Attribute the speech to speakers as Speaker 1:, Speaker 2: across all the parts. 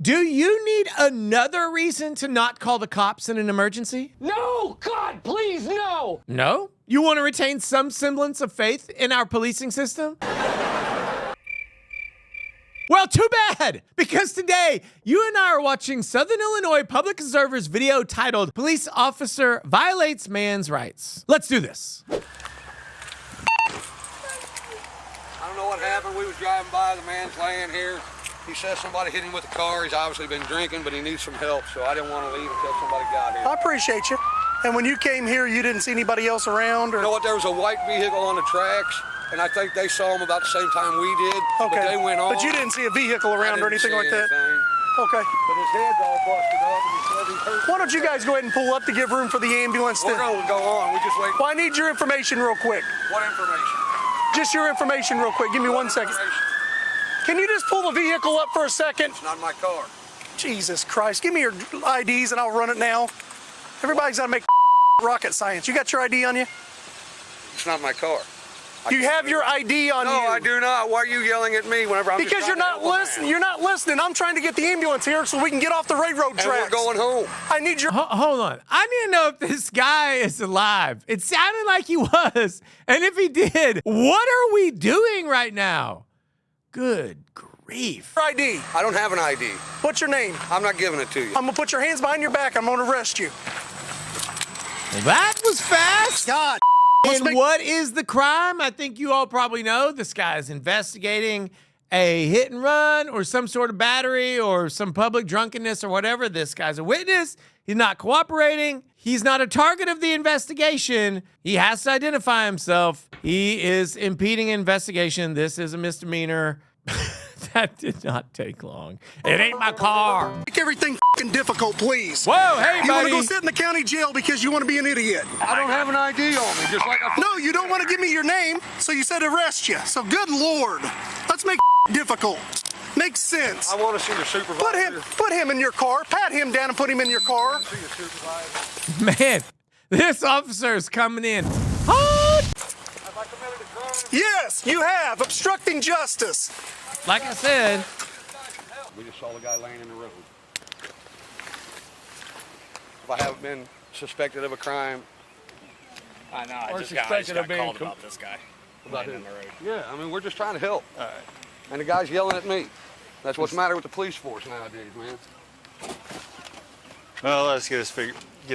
Speaker 1: Do you need another reason to not call the cops in an emergency?
Speaker 2: No! God, please, no!
Speaker 1: No? You want to retain some semblance of faith in our policing system? Well, too bad, because today you and I are watching Southern Illinois Public Observer's video titled Police Officer Violates Man's Rights. Let's do this.
Speaker 3: I don't know what happened. We was driving by, the man's laying here. He says somebody hit him with a car. He's obviously been drinking, but he needs some help, so I didn't want to leave until somebody got here.
Speaker 4: I appreciate you. And when you came here, you didn't see anybody else around? Or?
Speaker 3: You know what? There was a white vehicle on the tracks, and I think they saw him about the same time we did.
Speaker 4: Okay.
Speaker 3: But they went on.
Speaker 4: But you didn't see a vehicle around or anything like that? Okay.
Speaker 3: But his head's all busted up, and he said he hurt.
Speaker 4: Why don't you guys go ahead and pull up to give room for the ambulance?
Speaker 3: We're going to go on. We just wait.
Speaker 4: Well, I need your information real quick.
Speaker 3: What information?
Speaker 4: Just your information real quick. Give me 1 second. Can you just pull the vehicle up for a second?
Speaker 3: It's not my car.
Speaker 4: Jesus Christ. Give me your IDs and I'll run it now. Everybody's got to make rocket science. You got your ID on you?
Speaker 3: It's not my car.
Speaker 4: You have your ID on you.
Speaker 3: No, I do not. Why are you yelling at me whenever I'm just
Speaker 4: Because you're not listening. You're not listening. I'm trying to get the ambulance here so we can get off the railroad tracks.
Speaker 3: And we're going home.
Speaker 4: I need your...
Speaker 1: Hold on. I need to know if this guy is alive. It sounded like he was. And if he did, what are we doing right now? Good grief.
Speaker 4: Your ID.
Speaker 3: I don't have an ID.
Speaker 4: What's your name?
Speaker 3: I'm not giving it to you.
Speaker 4: I'm going to put your hands behind your back. I'm going to arrest you.
Speaker 1: Well, that was fast.
Speaker 4: God.
Speaker 1: And what is the crime? I think you all probably know. This guy is investigating a hit and run or some sort of battery or some public drunkenness or whatever. This guy's a witness. He's not cooperating. He's not a target of the investigation. He has to identify himself. He is impeding investigation. This is a misdemeanor. That did not take long. It ain't my car.
Speaker 4: Make everything fucking difficult, please.
Speaker 1: Whoa, hey, buddy.
Speaker 4: You want to go sit in the county jail because you want to be an idiot.
Speaker 3: I don't have an ID on me, just like I...
Speaker 4: No, you don't want to give me your name, so you said arrest you. So good Lord. Let's make difficult. Makes sense.
Speaker 3: I want to see your supervisor.
Speaker 4: Put him in your car. Pat him down and put him in your car.
Speaker 3: See your supervisor.
Speaker 1: Man, this officer is coming in. Hard.
Speaker 3: Have I committed a crime?
Speaker 4: Yes, you have. Obstructing justice.
Speaker 1: Like I said.
Speaker 3: We just saw the guy laying in the road. If I haven't been suspected of a crime.
Speaker 2: I know, I
Speaker 3: Or
Speaker 2: just got called about this guy.
Speaker 3: About
Speaker 2: laying
Speaker 3: him.
Speaker 2: in the road.
Speaker 3: Yeah, I mean, we're just trying to help.
Speaker 2: All right.
Speaker 3: And the guy's yelling at me. That's what's the matter with the police force nowadays, man.
Speaker 5: Well, let's get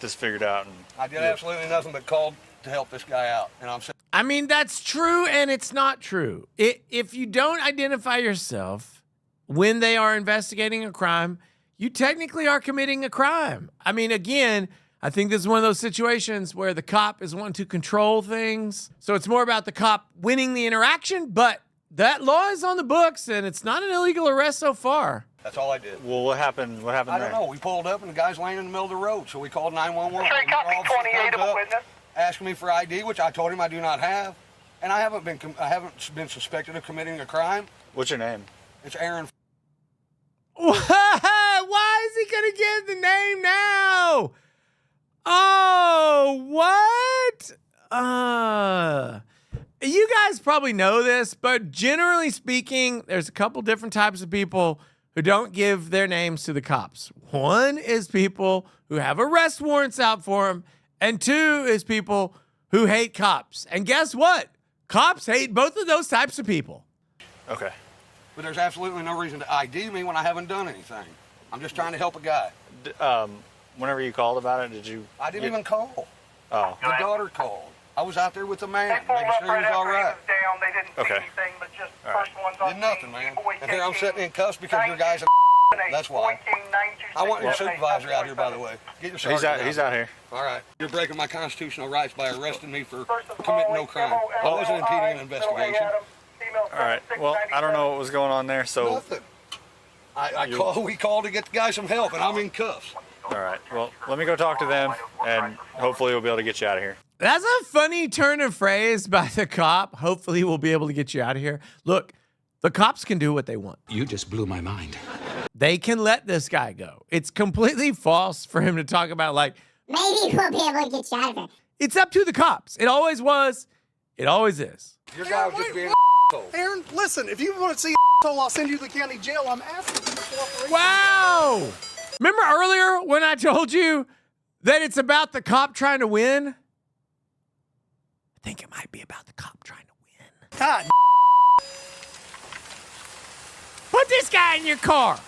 Speaker 5: this figured out. And
Speaker 3: I did absolutely nothing but call to help this guy out. And I'm saying,
Speaker 1: I mean, that's true and it's not true. If you don't identify yourself when they are investigating a crime, you technically are committing a crime. I mean, again, I think this is one of those situations where the cop is wanting to control things. So it's more about the cop winning the interaction, but that law is on the books and it's not an illegal arrest so far.
Speaker 3: that's all I did.
Speaker 5: well, what happened? What happened
Speaker 3: I
Speaker 5: there?
Speaker 3: don't know. We pulled up and the guy's laying in the middle of the road. So we called 911.
Speaker 4: Sure, copy 28 of a witness.
Speaker 3: Asking me for ID, which I told him I do not have. And I haven't been suspected of committing a crime.
Speaker 5: What's your name?
Speaker 3: It's Aaron.
Speaker 1: Why is he going to give the name now? Oh, what? You guys probably know this, but generally speaking, there's a couple different types of people who don't give their names to the cops. One is people who have arrest warrants out for them, and two is people who hate cops. And guess what? Cops hate both of those types of people.
Speaker 5: Okay.
Speaker 3: But there's absolutely no reason to ID me when I haven't done anything. I'm just trying to help a guy.
Speaker 5: Whenever you called about it, did you?
Speaker 3: I didn't even call.
Speaker 5: Oh.
Speaker 3: The daughter called. I was out there with the man, making sure he was all right.
Speaker 5: Okay.
Speaker 3: Did nothing, man. And here I'm sitting in cuffs because your guy's a That's why. I want your supervisor out here, by the way. Get your sergeant
Speaker 5: He's out here.
Speaker 3: All right. You're breaking my constitutional rights by arresting me for committing no crime. I wasn't impeding an investigation.
Speaker 5: All right. Well, I don't know what was going on there, so.
Speaker 3: Nothing. We called to get the guy some help, and I'm in cuffs.
Speaker 5: All right. Well, let me go talk to them, and hopefully we'll be able to get you out of here.
Speaker 1: That's a funny turn of phrase by the cop. Hopefully we'll be able to get you out of here. Look, the cops can do what they want.
Speaker 6: You just blew my mind.
Speaker 1: They can let this guy go. It's completely false for him to talk about, like,
Speaker 7: maybe we'll be able to get you out of here.
Speaker 1: it's up to the cops. It always was. It always is.
Speaker 3: Your guy was just being an asshole.
Speaker 4: Aaron, listen, if you want to see an asshole, I'll send you to the county jail. I'm asking you to cooperate.
Speaker 1: Wow. No! Remember earlier when I told you that it's about the cop trying to win? I think it might be about the cop trying to win.
Speaker 4: God.
Speaker 1: Put this guy in your car.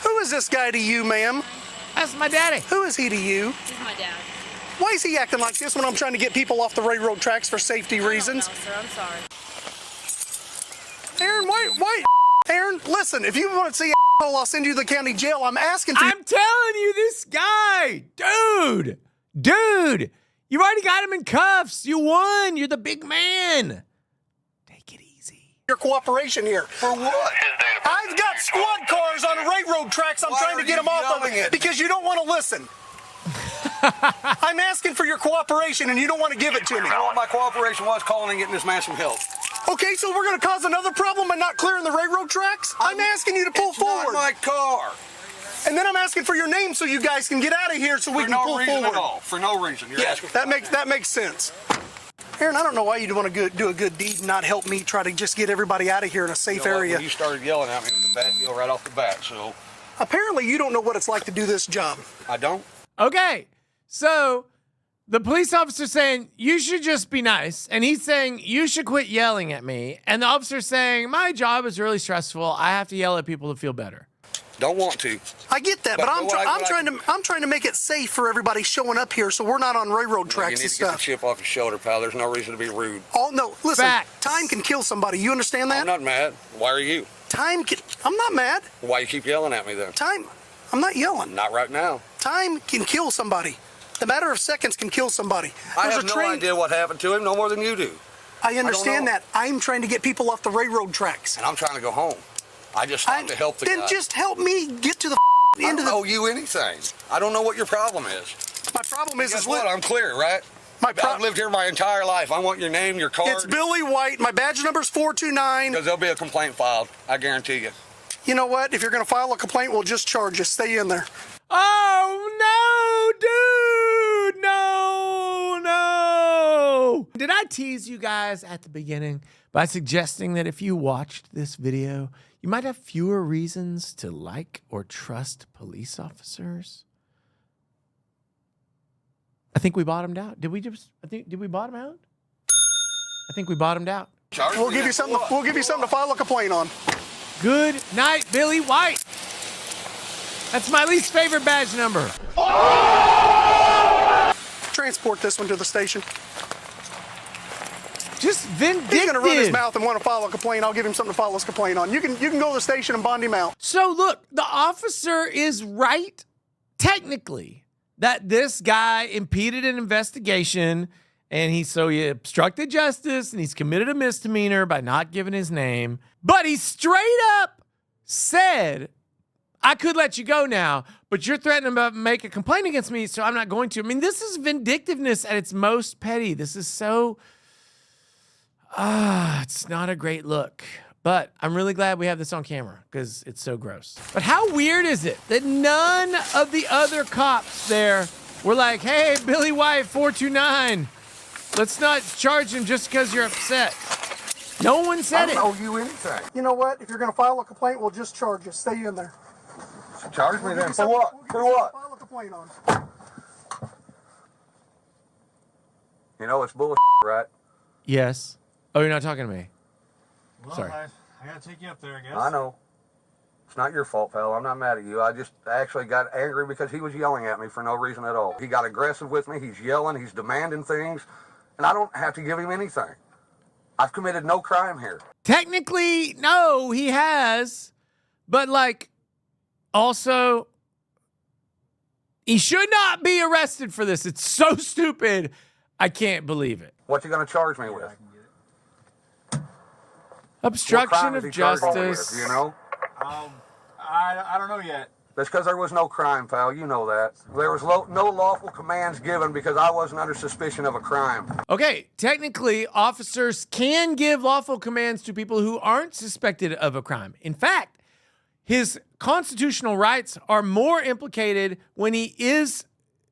Speaker 4: Who is this guy to you, ma'am?
Speaker 1: That's my daddy.
Speaker 4: Who is he to you?
Speaker 6: He's my dad.
Speaker 4: Why is he acting like this when I'm trying to get people off the railroad tracks for safety reasons?
Speaker 6: No, sir, I'm sorry.
Speaker 4: Aaron, why? Aaron, listen, if you want to see I'll send you to the county jail. I'm asking for
Speaker 1: I'm telling you, this guy, dude, you already got him in cuffs. You won. You're the big man. Take it easy.
Speaker 4: your cooperation here. For what? I've got squad cars on railroad tracks. I'm trying to get them off of it because you don't want to listen. I'm asking for your cooperation, and you don't want to give it to me.
Speaker 3: You know what my cooperation was? Calling and getting this man some help.
Speaker 4: Okay, so we're going to cause another problem by not clearing the railroad tracks? I'm asking you to pull forward.
Speaker 3: Not my car.
Speaker 4: And then I'm asking for your name so you guys can get out of here so we can pull forward.
Speaker 3: At all. For no reason. You're asking for
Speaker 4: that makes sense. Aaron, I don't know why you'd want to do a good deed and not help me try to just get everybody out of here in a safe area.
Speaker 3: When you started yelling at me, it was a bad deal right off the bat, so.
Speaker 4: Apparently, you don't know what it's like to do this job.
Speaker 3: I don't.
Speaker 1: Okay, so the police officer's saying, you should just be nice. And he's saying, you should quit yelling at me. And the officer's saying, my job is really stressful. I have to yell at people to feel better.
Speaker 3: Don't want to.
Speaker 4: I get that, but I'm trying to make it safe for everybody showing up here so we're not on railroad tracks
Speaker 3: you need
Speaker 4: and
Speaker 3: to get the
Speaker 4: stuff.
Speaker 3: chip off your shoulder, pal. There's no reason to be rude.
Speaker 4: Oh, no, listen,
Speaker 1: Fact.
Speaker 4: time can kill somebody. You understand that?
Speaker 3: I'm not mad. Why are you?
Speaker 4: I'm not mad.
Speaker 3: Why you keep yelling at me then?
Speaker 4: I'm not yelling.
Speaker 3: Not right now.
Speaker 4: Time can kill somebody. The matter of seconds can kill somebody.
Speaker 3: I have no idea what happened to him, no more than you do.
Speaker 4: I understand that. I'm trying to get people off the railroad tracks.
Speaker 3: And I'm trying to go home. I just stopped to help the guy.
Speaker 4: Then just help me get to the end of the...
Speaker 3: I don't owe you anything. I don't know what your problem is.
Speaker 4: My problem is...
Speaker 3: Guess what? I'm clear, right? I've lived here my entire life. I want your name, your card.
Speaker 4: It's Billy White. My badge number's 429.
Speaker 3: Because there'll be a complaint filed. I guarantee you.
Speaker 4: You know what? If you're going to file a complaint, we'll just charge you. Stay in there.
Speaker 1: Oh, no, dude. No. Did I tease you guys at the beginning by suggesting that if you watched this video, you might have fewer reasons to like or trust police officers? I think we bottomed out. Did we bottom out? I think we bottomed out.
Speaker 4: We'll give you something to file a complaint on.
Speaker 1: Good night, Billy White. That's my least favorite badge number.
Speaker 4: Transport this one to the station.
Speaker 1: Just vindictive.
Speaker 4: He's going to run his mouth and want to file a complaint. I'll give him something to file his complaint on. You can go to the station and bond him out.
Speaker 1: So look, the officer is right, technically, that this guy impeded an investigation and he obstructed justice and he's committed a misdemeanor by not giving his name. But he straight up said, I could let you go now, but you're threatening to make a complaint against me, so I'm not going to. I mean, this is vindictiveness at its most petty. This is so... it's not a great look. But I'm really glad we have this on camera because it's so gross. But how weird is it that none of the other cops there were like, hey, Billy White, 429, let's not charge him just because you're upset. No one said it.
Speaker 3: I don't owe you anything.
Speaker 4: You know what? If you're going to file a complaint, we'll just charge you. Stay in there.
Speaker 3: Charge me then. For what? For what?
Speaker 4: File a complaint on.
Speaker 3: You know it's bullshit, right?
Speaker 1: Yes. Oh, you're not talking to me.
Speaker 5: Well,
Speaker 1: Sorry.
Speaker 5: I gotta take you up there, I guess.
Speaker 3: I know. It's not your fault, pal. I'm not mad at you. I just actually got angry because he was yelling at me for no reason at all. He got aggressive with me. He's yelling. He's demanding things. And I don't have to give him anything. I've committed no crime here.
Speaker 1: Technically, no, he has. But, also, he should not be arrested for this. It's so stupid. I can't believe it.
Speaker 3: What you going to charge me with?
Speaker 1: Obstruction of
Speaker 3: What crime is he charging me with,
Speaker 1: justice.
Speaker 3: you know?
Speaker 5: I don't know yet.
Speaker 3: That's because there was no crime, pal. You know that. There was no lawful commands given because I wasn't under suspicion of a crime.
Speaker 1: Okay, technically, officers can give lawful commands to people who aren't suspected of a crime. In fact, his constitutional rights are more implicated when he is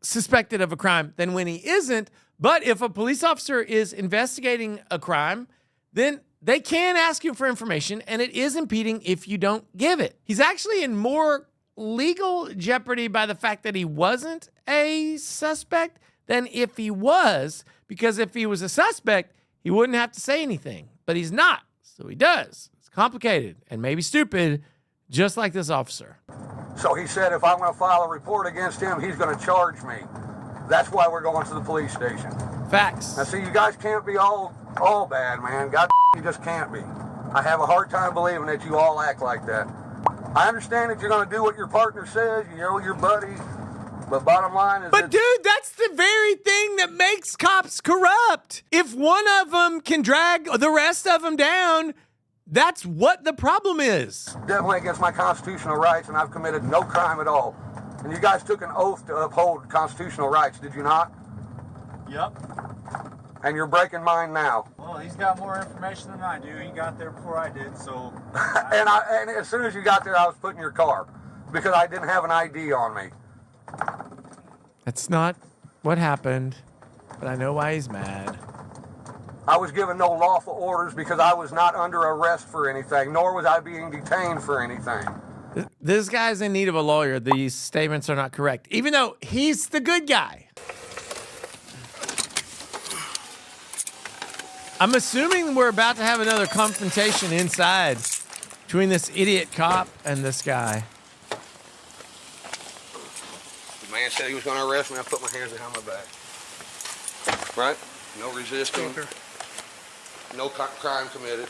Speaker 1: suspected of a crime than when he isn't. But if a police officer is investigating a crime, then they can ask you for information, and it is impeding if you don't give it. He's actually in more legal jeopardy by the fact that he wasn't a suspect than if he was, because if he was a suspect, he wouldn't have to say anything. But he's not, so he does. It's complicated and maybe stupid, just like this officer.
Speaker 3: So he said if I'm going to file a report against him, he's going to charge me. That's why we're going to the police station.
Speaker 1: Facts.
Speaker 3: Now, see, you guys can't be all bad, man. God, you just can't be. I have a hard time believing that you all act like that. I understand that you're going to do what your partner says, you know, your buddy. But bottom line is...
Speaker 1: But dude, that's the very thing that makes cops corrupt. If one of them can drag the rest of them down, that's what the problem is.
Speaker 3: Definitely against my constitutional rights, and I've committed no crime at all. And you guys took an oath to uphold constitutional rights, did you not?
Speaker 5: Yep.
Speaker 3: And you're breaking mine now.
Speaker 5: Well, he's got more information than I do. He got there before I did, so...
Speaker 3: and as soon as you got there, I was put in your car because I didn't have an ID on me.
Speaker 1: That's not what happened, but I know why he's mad.
Speaker 3: I was given no lawful orders because I was not under arrest for anything, nor was I being detained for anything.
Speaker 1: This guy's in need of a lawyer. These statements are not correct, even though he's the good guy. I'm assuming we're about to have another confrontation inside between this idiot cop and this guy.
Speaker 3: The man said he was going to arrest me. I put my hands behind my back. Right? No resisting. No crime committed.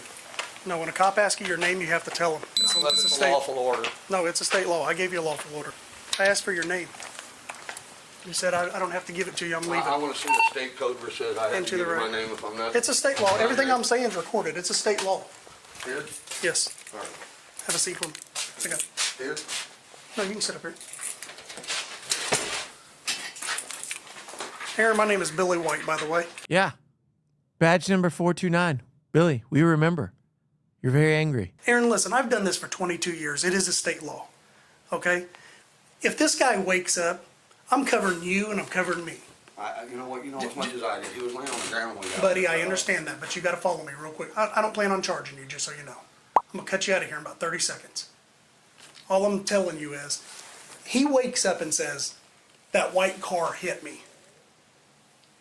Speaker 4: No, when a cop asks you your name, you have to tell him.
Speaker 3: Unless it's a lawful order.
Speaker 4: No, it's a state law. I gave you a lawful order. I asked for your name. You said I don't have to give it to you. I'm leaving.
Speaker 3: I want to see the state code where it says I have to give you my name if I'm not.
Speaker 4: It's a state law. Everything I'm saying is recorded. It's a state law.
Speaker 3: Here?
Speaker 4: Yes.
Speaker 3: All right.
Speaker 4: Have a seat for me. I got it.
Speaker 3: Here?
Speaker 4: No, you can sit up here. Aaron, my name is Billy White, by the way.
Speaker 1: Yeah. Badge number 429. Billy, we remember. You're very angry.
Speaker 4: Aaron, listen, I've done this for 22 years. It is a state law. Okay? If this guy wakes up, I'm covering you and I'm covering me.
Speaker 3: You know what? You know as much as I did. He was laying on the ground when we got
Speaker 4: Buddy,
Speaker 3: there.
Speaker 4: I understand that, but you got to follow me real quick. I don't plan on charging you, just so you know. I'm going to cut you out of here in about 30 seconds. All I'm telling you is, he wakes up and says, that white car hit me.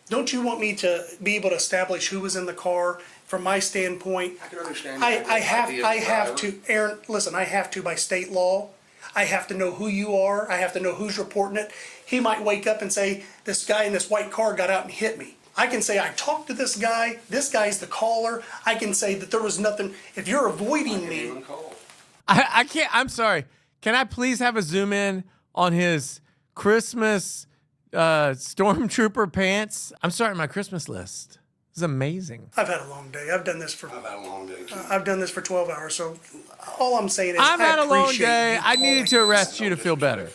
Speaker 4: Don't you want me to be able to establish who was in the car? From my standpoint,
Speaker 3: I can understand.
Speaker 4: I have to, Aaron, listen, I have to by state law. I have to know who you are. I have to know who's reporting it. He might wake up and say, this guy in this white car got out and hit me. I can say I talked to this guy's the caller. I can say that there was nothing. If you're avoiding me.
Speaker 1: I can't, I'm sorry. Can I please have a zoom in on his Christmas stormtrooper pants? I'm starting my Christmas list. This is amazing.
Speaker 4: I've had a long day. I've done this for.
Speaker 3: I've had a long day too.
Speaker 4: I've done this for 12 hours. So all I'm saying is
Speaker 1: I've had a long
Speaker 4: appreciate
Speaker 1: day.
Speaker 4: you
Speaker 1: I needed to arrest you to feel better.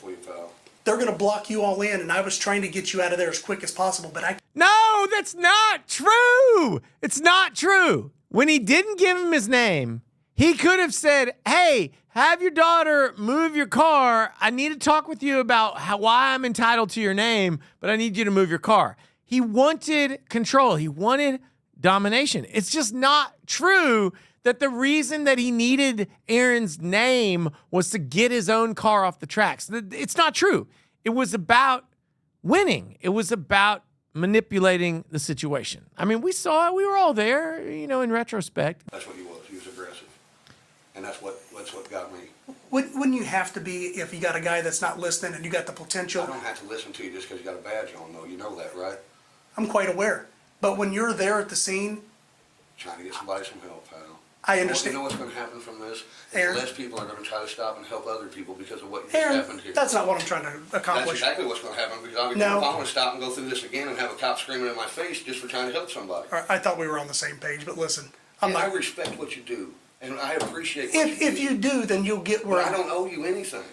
Speaker 4: They're going to block you all in, and I was trying to get you out of there as quick as possible, but I.
Speaker 1: No, that's not true. It's not true. When he didn't give him his name, he could have said, hey, have your daughter move your car. I need to talk with you about why I'm entitled to your name, but I need you to move your car. He wanted control. He wanted domination. It's just not true that the reason that he needed Aaron's name was to get his own car off the tracks. It's not true. It was about winning. It was about manipulating the situation. I mean, we saw it. We were all there, you know, in retrospect.
Speaker 3: That's what he was. He was aggressive. And that's what got me.
Speaker 4: Wouldn't you have to be if you got a guy that's not listening and you got the potential?
Speaker 3: I don't have to listen to you just because you got a badge on, though. You know that, right?
Speaker 4: I'm quite aware. But when you're there at the scene,
Speaker 3: Trying to get somebody some help, pal.
Speaker 4: I understand.
Speaker 3: You know what's going to happen from this?
Speaker 4: Aaron.
Speaker 3: Less people are going to try to stop and help other people because of what just
Speaker 4: Aaron,
Speaker 3: happened here.
Speaker 4: that's not what I'm trying to
Speaker 3: That's
Speaker 4: accomplish.
Speaker 3: exactly what's going to happen because I'm
Speaker 4: No.
Speaker 3: going to stop and go through this again and have a cop screaming in my face just for trying to help somebody.
Speaker 4: All right, I thought we were on the same page, but listen, I'm
Speaker 3: And I
Speaker 4: not.
Speaker 3: respect what you do, and I appreciate what
Speaker 4: If you do, then you'll get where
Speaker 3: But I don't owe you anything.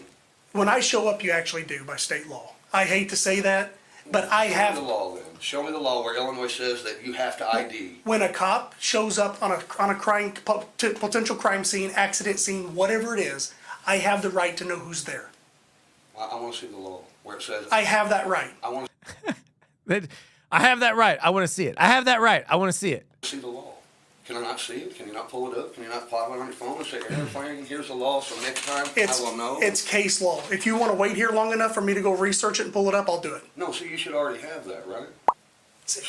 Speaker 4: When I show up, you actually do by state law. I hate to say that, but I
Speaker 3: Show me
Speaker 4: have.
Speaker 3: the law then. Show me the law where Illinois says that you have to ID.
Speaker 4: When a cop shows up on a crime, potential crime scene, accident scene, whatever it is, I have the right to know who's there.
Speaker 3: I want to see the law where it says
Speaker 4: I have that right.
Speaker 3: I want
Speaker 1: I have that right. I want to see it. I have that right. I want to see it.
Speaker 3: to see the law. Can I not see it? Can you not pull it up? Can you not pop it on your phone and say, Aaron Frank, here's the law, so next time I will know?
Speaker 4: It's case law. If you want to wait here long enough for me to go research it and pull it up, I'll do it.
Speaker 3: No, so you should already have that, right?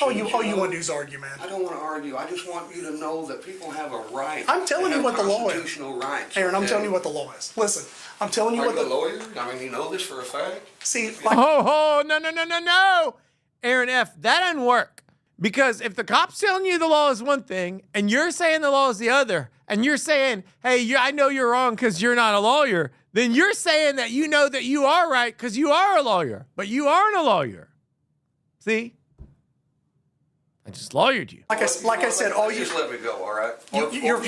Speaker 4: All you want to do is argue, man.
Speaker 3: I don't want to argue. I just want you to know that people have a right.
Speaker 4: I'm telling you what the law is.
Speaker 3: Constitutional rights.
Speaker 4: Aaron, I'm
Speaker 3: okay?
Speaker 4: telling you what the law is. Listen, I'm telling you
Speaker 3: Are
Speaker 4: what
Speaker 3: you
Speaker 4: the
Speaker 3: a lawyer? I mean, you know this for a fact?
Speaker 4: See, like,
Speaker 1: Oh, no. Aaron F., that doesn't work. Because if the cop's telling you the law is one thing, and you're saying the law is the other, and you're saying, hey, I know you're wrong because you're not a lawyer, then you're saying that you know that you are right because you are a lawyer, but you aren't a lawyer. See? I just lawyered you.
Speaker 4: like I said, all you
Speaker 3: just let me go, all right?
Speaker 4: you're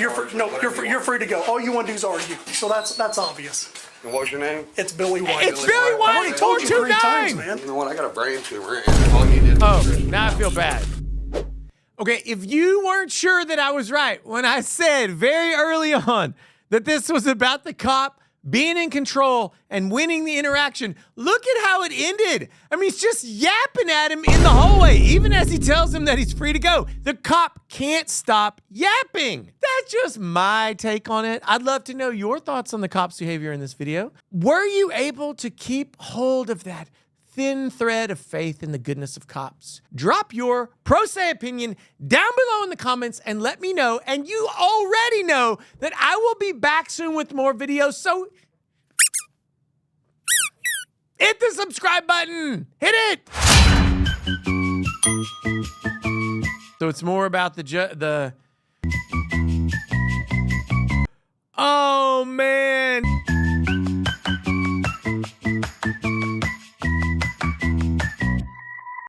Speaker 4: free to go. All you want to do is argue. So that's obvious.
Speaker 3: And what's your name?
Speaker 4: It's Billy White.
Speaker 1: It's Billy White.
Speaker 4: I already told you 3 times,
Speaker 1: 429.
Speaker 4: man.
Speaker 3: You know what? I got a brain tumor, and all you did was...
Speaker 1: Oh, now I feel bad. Okay, if you weren't sure that I was right when I said very early on that this was about the cop being in control and winning the interaction, look at how it ended. I mean, he's just yapping at him in the hallway, even as he tells him that he's free to go. The cop can't stop yapping. That's just my take on it. I'd love to know your thoughts on the cop's behavior in this video. Were you able to keep hold of that thin thread of faith in the goodness of cops? Drop your pro se opinion down below in the comments and let me know. And you already know that I will be back soon with more videos. So hit the subscribe button. Hit it. So it's more about the oh man.